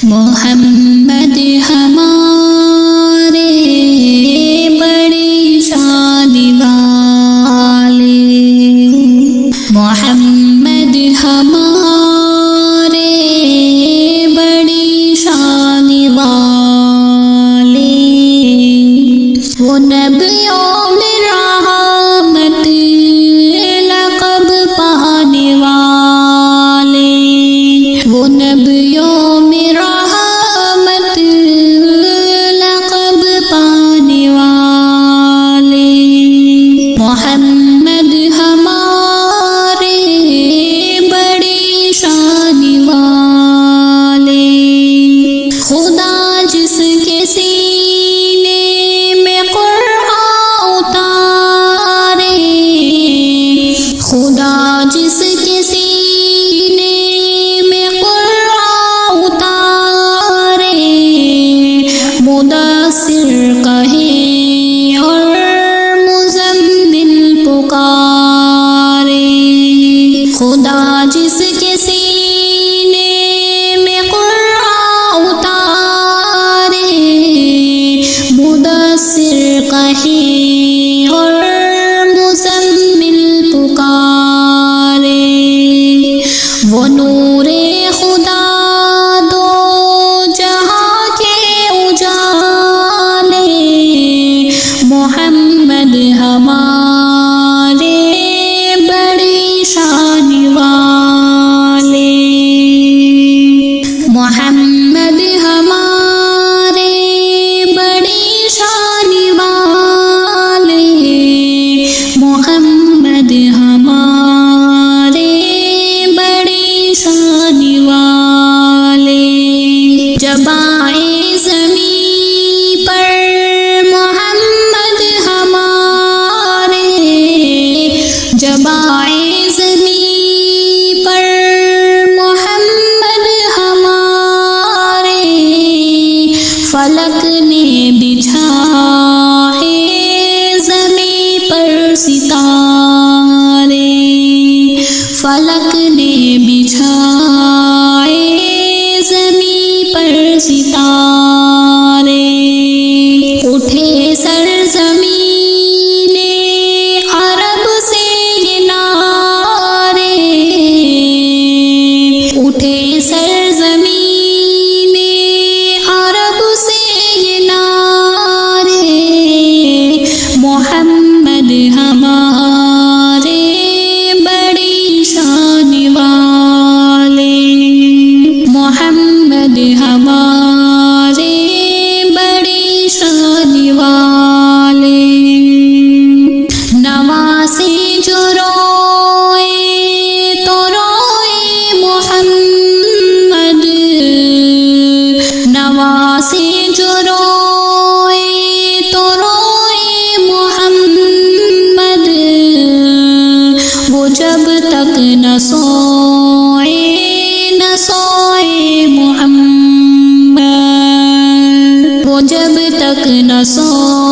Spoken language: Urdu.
محمد ہمارے بڑی شان والے، محمد ہمارے بڑی شان والے، وہ نبیوں میں رحمت لقب پانے والے، وہ نبیوں میں رحمت لقب پانے والے، محمد ہمارے بڑی شان والے، خدا جس کے سینے میں قرآن اتارے، خدا جس کے سینے میں قرآن اتارے، مدثر کہیں اور مزمل پکارے، خدا جس کے سینے میں قرآن اتارے، مدثر کہیں اور مزمل پکارے، وہ نور خدا دو جہاں کے اجالے، محمد ہمارے بڑی شان والے، محمد ہمارے بڑی شان والے، محمد ہمارے بڑی شان والے، جب آئے زمین پر محمد ہمارے، جب آئے زمین پر محمد ہمارے، فلک نے بچھائے زمین پر ستارے، فلک نے بچھائے زمین پر ستارے، اٹھے سرزمین عرب سے یہ نعرے، اٹھے سرزمین عرب سے یہ نعرے، محمد ہمارے بڑی شان والے، محمد ہمارے بڑی شان والے، نواسے جو روئے تو روئے محمد، نواسے جو روئے تو روئے محمد، وہ جب تک نہ سوئے نہ سوئے محمد، وہ جب تک نہ سوئے